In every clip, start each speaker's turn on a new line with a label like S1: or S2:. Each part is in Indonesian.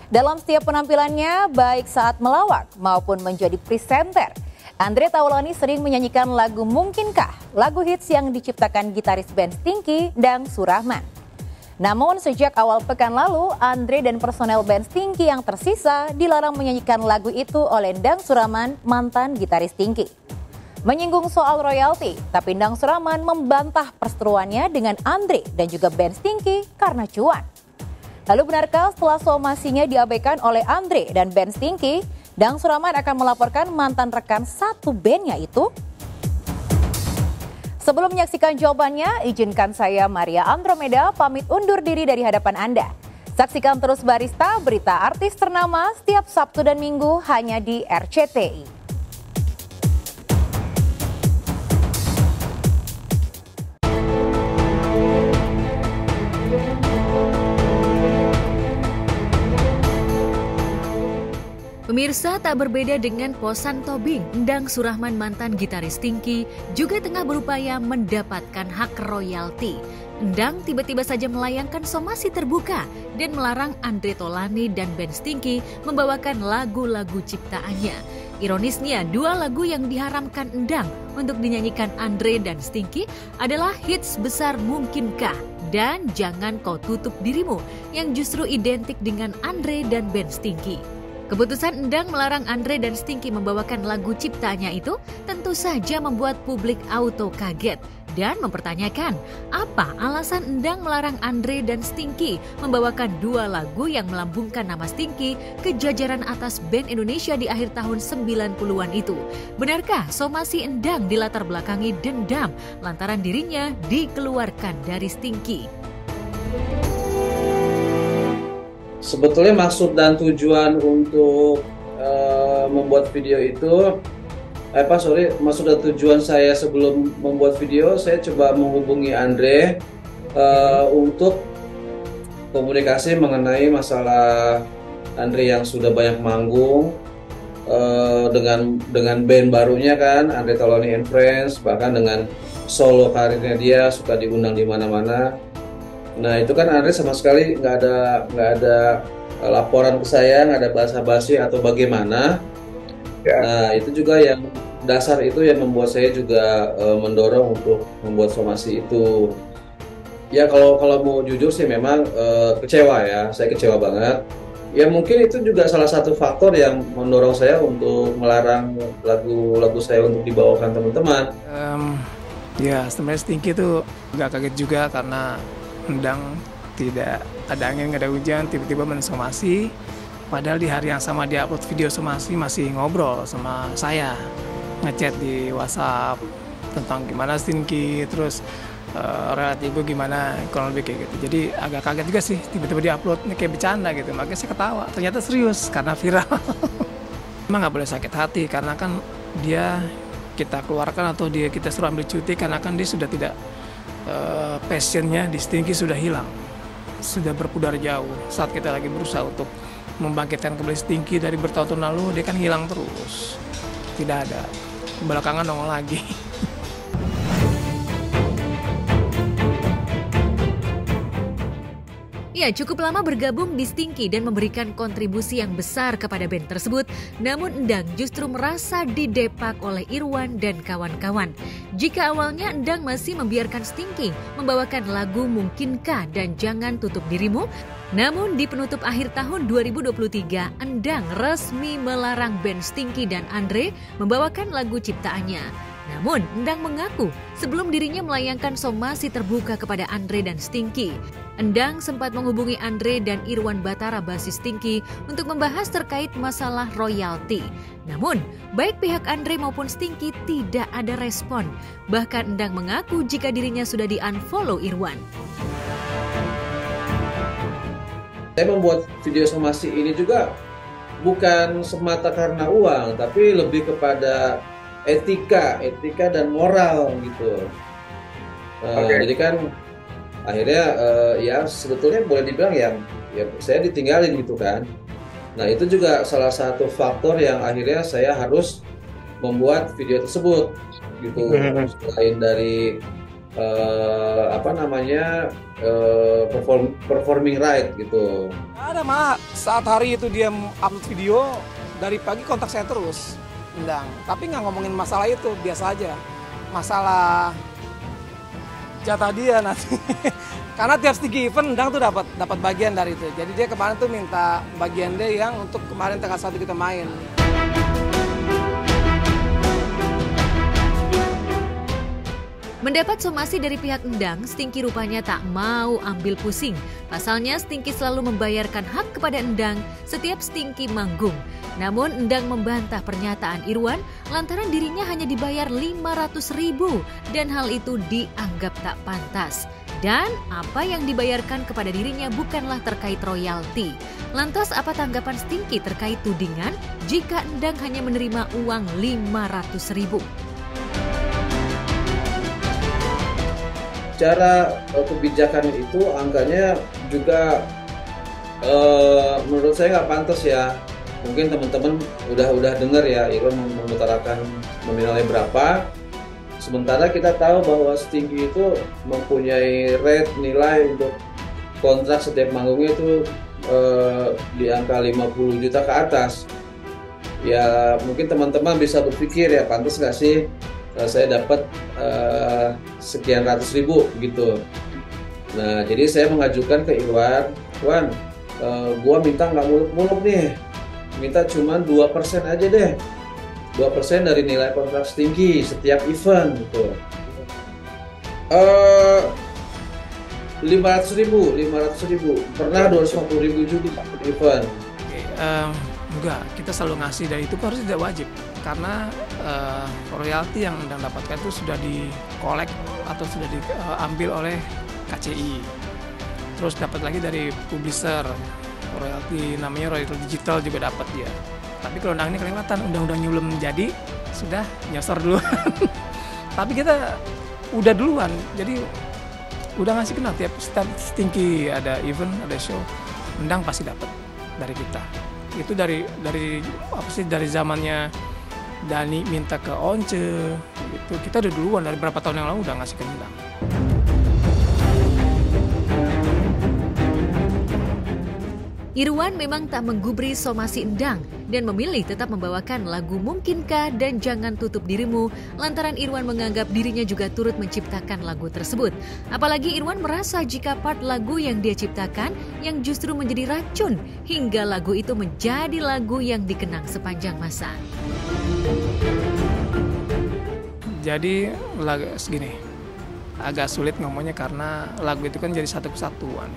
S1: Dalam setiap penampilannya, baik saat melawak maupun menjadi presenter, Andre Taulany sering menyanyikan lagu Mungkinkah, lagu hits yang diciptakan gitaris band Stinky, Dang Surahman. Namun sejak awal pekan lalu, Andre dan personel band Stinky yang tersisa dilarang menyanyikan lagu itu oleh Dang Surahman, mantan gitaris Stinky. Menyinggung soal royalti, tapi Dang Surahman membantah perseteruannya dengan Andre dan juga band Stinky karena cuan. Lalu benarkah setelah somasinya diabaikan oleh Andre dan band Stinky, Dang Surahman akan melaporkan mantan rekan satu bandnya itu? Sebelum menyaksikan jawabannya, izinkan saya Maria Andromeda pamit undur diri dari hadapan Anda. Saksikan terus Barista, berita artis ternama setiap Sabtu dan Minggu hanya di RCTI.
S2: Pemirsa, tak berbeda dengan Posan Tobing, Dang Surahman mantan gitaris Stinky juga tengah berupaya mendapatkan hak royalti. Dang tiba-tiba saja melayangkan somasi terbuka dan melarang Andre Taulany dan band Stinky membawakan lagu-lagu ciptaannya. Ironisnya, dua lagu yang diharamkan Dang untuk dinyanyikan Andre dan Stinky adalah hits besar Mungkinkah dan Jangan Kau Tutup Dirimu yang justru identik dengan Andre dan band Stinky. Keputusan Dang melarang Andre dan Stinky membawakan lagu ciptaannya itu tentu saja membuat publik auto kaget dan mempertanyakan apa alasan Dang melarang Andre dan Stinky membawakan dua lagu yang melambungkan nama Stinky ke jajaran atas band Indonesia di akhir tahun 90-an itu. Benarkah somasi Dang dilatar belakangi dendam lantaran dirinya dikeluarkan dari Stinky?
S3: Sebetulnya maksud dan tujuan untuk membuat video itu, maksud dan tujuan saya sebelum membuat video, saya coba menghubungi Andre untuk komunikasi mengenai masalah Andre yang sudah banyak manggung dengan band barunya kan, Andre Taulany and Friends, bahkan dengan solo karirnya dia suka diundang di mana-mana. Nah itu kan Andre sama sekali nggak ada laporan ke saya, nggak ada basa-basi atau bagaimana. Ya. Nah itu juga yang dasar itu yang membuat saya juga mendorong untuk membuat somasi itu. Ya kalau mau jujur sih memang kecewa ya, saya kecewa banget. Ya mungkin itu juga salah satu faktor yang mendorong saya untuk melarang lagu-lagu saya untuk dibawakan teman-teman.
S4: Ya sebenarnya Stinky itu nggak kaget juga karena Dang tidak ada angin, nggak ada hujan, tiba-tiba mensomasi. Padahal di hari yang sama dia upload video somasi masih ngobrol sama saya, ngechat di WhatsApp tentang gimana Stinky, terus relatif gue gimana, kurang lebih kayak gitu. Jadi agak kaget juga sih, tiba-tiba dia upload ini kayak bercanda gitu, makanya saya ketawa. Ternyata serius karena viral. Emang nggak boleh sakit hati karena kan dia kita keluarkan atau kita suruh ambil cuti karena kan dia sudah tidak passionnya di Stinky sudah hilang, sudah berpudar jauh. Saat kita lagi berusaha untuk membangkitkan kembali Stinky dari bertahun-tahun lalu, dia kan hilang terus, tidak ada, belakangan nongol lagi.
S2: Ya, cukup lama bergabung di Stinky dan memberikan kontribusi yang besar kepada band tersebut, namun Dang justru merasa didepak oleh Irwan dan kawan-kawan. Jika awalnya Dang masih membiarkan Stinky membawakan lagu Mungkinkah dan Jangan Tutup Dirimu, namun di penutup akhir tahun 2023, Dang resmi melarang band Stinky dan Andre membawakan lagu ciptaannya. Namun, Dang mengaku sebelum dirinya melayangkan somasi terbuka kepada Andre dan Stinky. Dang sempat menghubungi Andre dan Irwan Batara basis Stinky untuk membahas terkait masalah royalti. Namun, baik pihak Andre maupun Stinky tidak ada respon. Bahkan Dang mengaku jika dirinya sudah di-unfollow Irwan.
S3: Saya membuat video somasi ini juga bukan semata karena uang, tapi lebih kepada etika dan moral gitu. Jadi kan akhirnya ya sebetulnya boleh dibilang ya saya ditinggalin gitu kan. Nah itu juga salah satu faktor yang akhirnya saya harus membuat video tersebut gitu. Selain dari performing right gitu.
S4: Ada mah saat hari itu dia upload video dari pagi kontak saya terus, Endang. Tapi nggak ngomongin masalah itu, biasa aja. Masalah jatah dia nanti. Karena tiap Stinky event Endang tuh dapat bagian dari itu. Jadi dia kemarin tuh minta bagian dia yang untuk kemarin tanggal 1 kita main.
S2: Mendapat somasi dari pihak Endang, Stinky rupanya tak mau ambil pusing. Pasalnya Stinky selalu membayarkan hak kepada Endang setiap Stinky manggung. Namun Endang membantah pernyataan Irwan lantaran dirinya hanya dibayar 500.000 dan hal itu dianggap tak pantas. Dan apa yang dibayarkan kepada dirinya bukanlah terkait royalti. Lantas apa tanggapan Stinky terkait tudingan jika Endang hanya menerima uang 500.000?
S3: Cara kebijakan itu angkanya juga menurut saya nggak pantas ya. Mungkin teman-teman udah dengar ya Irwan mengutarakan nominalnya berapa. Sementara kita tahu bahwa Stinky itu mempunyai rate nilai untuk kontrak setiap manggungnya itu di angka 50 juta ke atas. Ya mungkin teman-teman bisa berpikir ya pantas nggak sih saya dapat sekian ratus ribu gitu. Nah jadi saya mengajukan ke Irwan, gua minta nggak muluk-muluk nih, minta cuma 2% aja deh. 2% dari nilai kontrak Stinky setiap event gitu. 500.000, pernah 250.000 juga event.
S4: Enggak, kita selalu ngasih dan itu harus tidak wajib karena royalti yang Endang dapatkan itu sudah dikolek atau sudah diambil oleh KCI. Terus dapat lagi dari publisher, royalti namanya royalti digital juga dapat dia. Tapi kalau Endang ini kelewatan, undang-undangnya belum jadi, sudah nyasar duluan. Tapi kita udah duluan, jadi udah ngasih kenal tiap Stinky ada event, ada show, Endang pasti dapat dari kita. Itu dari zamannya Dani minta ke Once, gitu. Kita udah duluan dari berapa tahun yang lalu udah ngasih ke Endang.
S2: Irwan memang tak menggubris somasi Endang dan memilih tetap membawakan lagu Mungkinkah dan Jangan Tutup Dirimu lantaran Irwan menganggap dirinya juga turut menciptakan lagu tersebut. Apalagi Irwan merasa jika part lagu yang dia ciptakan yang justru menjadi racun hingga lagu itu menjadi lagu yang dikenang sepanjang masa.
S4: Jadi segini, agak sulit ngomongnya karena lagu itu kan jadi satu kesatuan.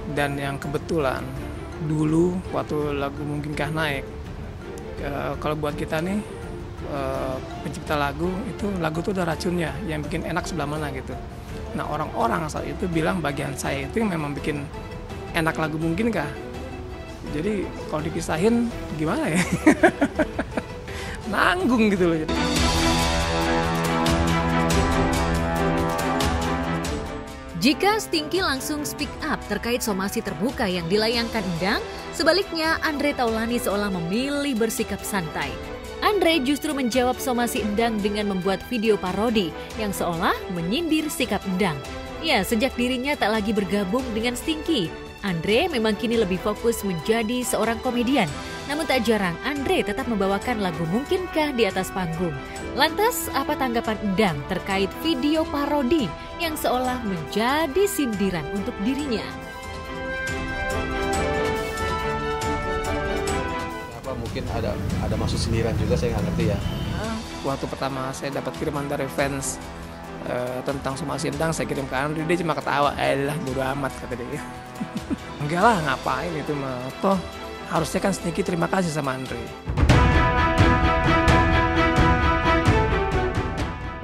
S4: Dan yang kebetulan dulu waktu lagu Mungkinkah naik, kalau buat kita nih pencipta lagu tuh ada racunnya yang bikin enak sebelah mana gitu. Nah orang-orang saat itu bilang bagian saya itu yang memang bikin enak lagu Mungkinkah. Jadi kalau dipisahin gimana ya? Nanggung gitu loh.
S2: Jika Stinky langsung speak up terkait somasi terbuka yang dilayangkan Endang, sebaliknya Andre Taulani seolah memilih bersikap santai. Andre justru menjawab somasi Endang dengan membuat video parodi yang seolah menyindir sikap Endang. Ya, sejak dirinya tak lagi bergabung dengan Stinky, Andre memang kini lebih fokus menjadi seorang komedian. Namun tak jarang Andre tetap membawakan lagu Mungkinkah di atas panggung. Lantas apa tanggapan Endang terkait video parodi yang seolah menjadi sindiran untuk dirinya?
S5: Apa mungkin ada maksud sindiran juga, saya nggak ngerti ya.
S4: Waktu pertama saya dapat kiriman dari fans tentang somasi Endang, saya kirim ke Andre, dia cuma ketawa, bodo amat kata dia. Enggak lah, ngapain itu mah, toh harusnya kan Stinky terima kasih sama Andre.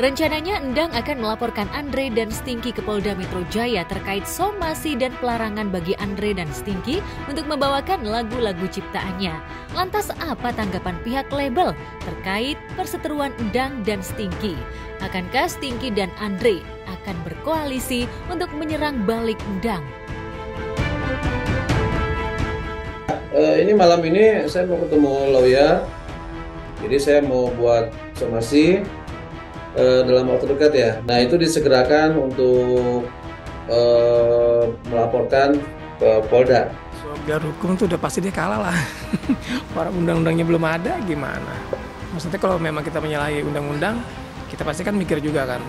S2: Rencananya Endang akan melaporkan Andre dan Stinky ke Polda Metro Jaya terkait somasi dan pelarangan bagi Andre dan Stinky untuk membawakan lagu-lagu ciptaannya. Lantas apa tanggapan pihak label terkait perseteruan Endang dan Stinky? Akankah Stinky dan Andre akan berkoalisi untuk menyerang balik Endang?
S3: Ini malam ini saya mau ketemu lawyer, jadi saya mau buat somasi. dalam waktu dekat ya. Nah itu disegerakan untuk melaporkan ke Polda.
S4: Biar hukum tuh udah pasti dia kalah lah. Orang undang-undangnya belum ada gimana? Maksudnya kalau memang kita menyalahi undang-undang, kita pasti kan mikir juga kan.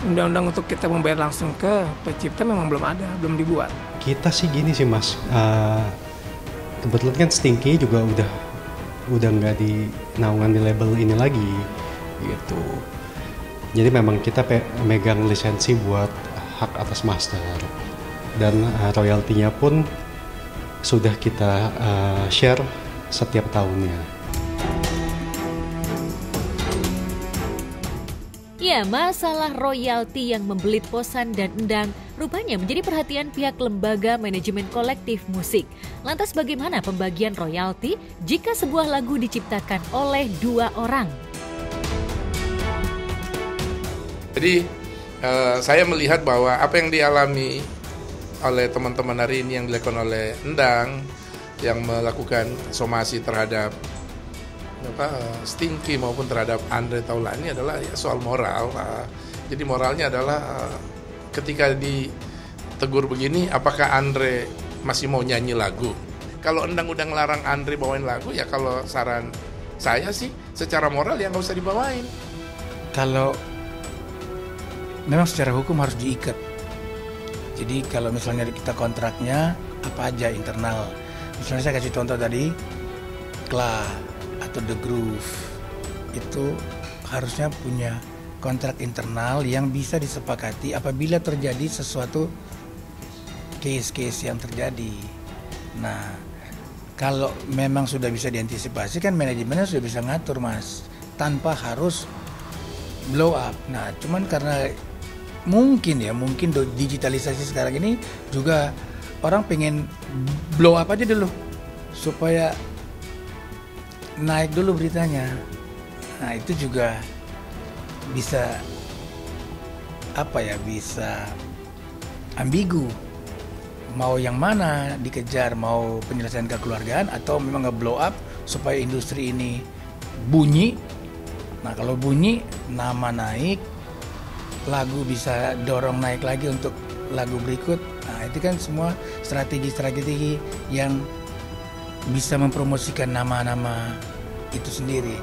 S4: Undang-undang untuk kita membayar langsung ke pencipta memang belum ada, belum dibuat.
S6: Kita sih gini sih Mas, kebetulan kan Stinky juga udah nggak di naungan di label ini lagi gitu. Jadi memang kita megang lisensi buat hak atas master dan royaltinya pun sudah kita share setiap tahunnya.
S2: Ya, masalah royalti yang membelit Posan dan Endang rupanya menjadi perhatian pihak lembaga manajemen kolektif musik. Lantas bagaimana pembagian royalti jika sebuah lagu diciptakan oleh 2 orang?
S7: Jadi saya melihat bahwa apa yang dialami oleh teman-teman hari ini yang dilakukan oleh Endang yang melakukan somasi terhadap Stinky maupun terhadap Andre Taulani adalah ya soal moral. Jadi moralnya adalah ketika ditegur begini, apakah Andre masih mau nyanyi lagu? Kalau Endang udah ngelarang Andre bawain lagu, ya kalau saran saya sih secara moral ya nggak usah dibawain.
S8: Kalau memang secara hukum harus diikat. Jadi kalau misalnya kita kontraknya apa aja internal. Misalnya saya kasih contoh tadi, Kla atau The Groove itu harusnya punya kontrak internal yang bisa disepakati apabila terjadi sesuatu case-case yang terjadi. Nah, kalau memang sudah bisa diantisipasi kan manajemennya sudah bisa ngatur Mas, tanpa harus blow up. Nah, cuman karena mungkin digitalisasi sekarang ini juga orang pengen blow up aja dulu supaya naik dulu beritanya. Nah itu juga bisa bisa ambigu, mau yang mana dikejar, mau penyelesaian kekeluargaan atau memang nge-blow up supaya industri ini bunyi. Nah kalau bunyi, nama naik, lagu bisa dorong naik lagi untuk lagu berikut. Nah itu kan semua strategi-strategi yang bisa mempromosikan nama-nama itu sendiri.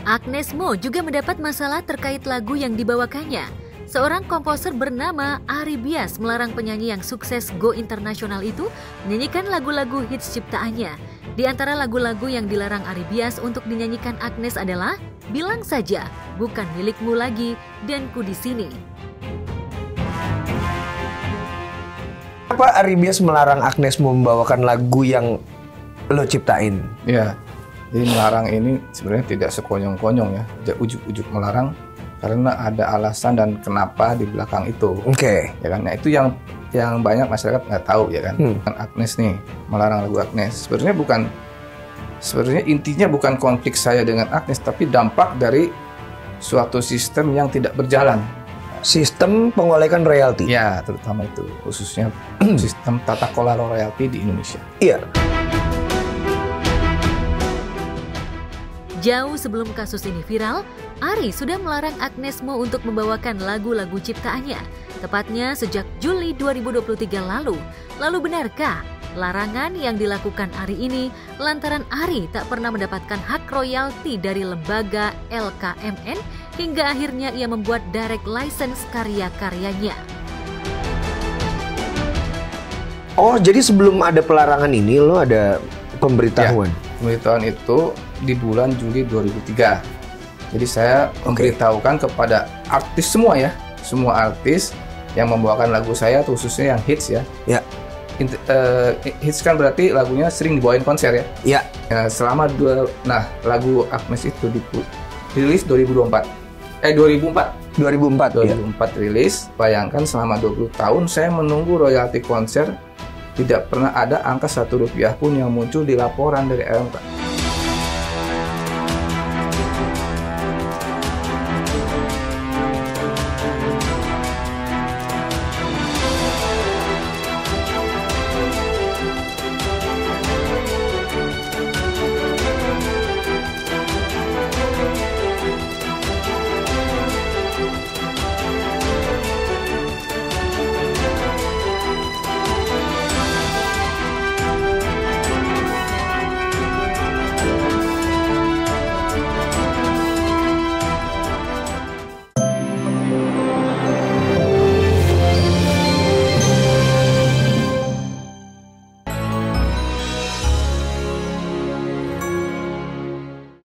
S2: Agnes Mo juga mendapat masalah terkait lagu yang dibawakannya. Seorang komposer bernama Ari Bias melarang penyanyi yang sukses go internasional itu menyanyikan lagu-lagu hits ciptaannya. Di antara lagu-lagu yang dilarang Ari Bias untuk dinyanyikan Agnes adalah Bilang Saja, Bukan Milikmu Lagi, dan Ku Di Sini.
S9: Kenapa Ari Bias melarang Agnes membawakan lagu yang lo ciptain?
S10: Ya, jadi melarang ini sebenarnya tidak sekonyong-konyong ya, ujuk-ujuk melarang karena ada alasan dan kenapa di belakang itu.
S9: Oke.
S10: Ya kan, nah itu yang banyak masyarakat nggak tahu ya kan. Agnes nih melarang lagu Agnes. Sebenarnya intinya bukan konflik saya dengan Agnes, tapi dampak dari suatu sistem yang tidak berjalan.
S9: Sistem pengolekan royalti.
S10: Ya, terutama itu, khususnya sistem tata kelola royalti di Indonesia.
S9: Iya.
S2: Jauh sebelum kasus ini viral, Ari sudah melarang Agnes Mo untuk membawakan lagu-lagu ciptaannya, tepatnya sejak Juli 2023 lalu. Lalu benarkah larangan yang dilakukan Ari ini lantaran Ari tak pernah mendapatkan hak royalti dari lembaga LKMN hingga akhirnya ia membuat direct license karya-karyanya?
S9: Oh, jadi sebelum ada pelarangan ini lo ada pemberitahuan?
S10: Ya, pemberitahuan itu di bulan Juli 2003. Jadi saya memberitahukan kepada artis semua ya, semua artis yang membawakan lagu saya, khususnya yang hits ya.
S9: Ya.
S10: Hits kan berarti lagunya sering dibawain konser ya.
S9: Ya.
S10: Selama lagu Agnes itu dirilis 2004. 2004 rilis. Bayangkan selama 20 tahun saya menunggu royalti konser, tidak pernah ada angka Rp1 pun yang muncul di laporan dari LMK.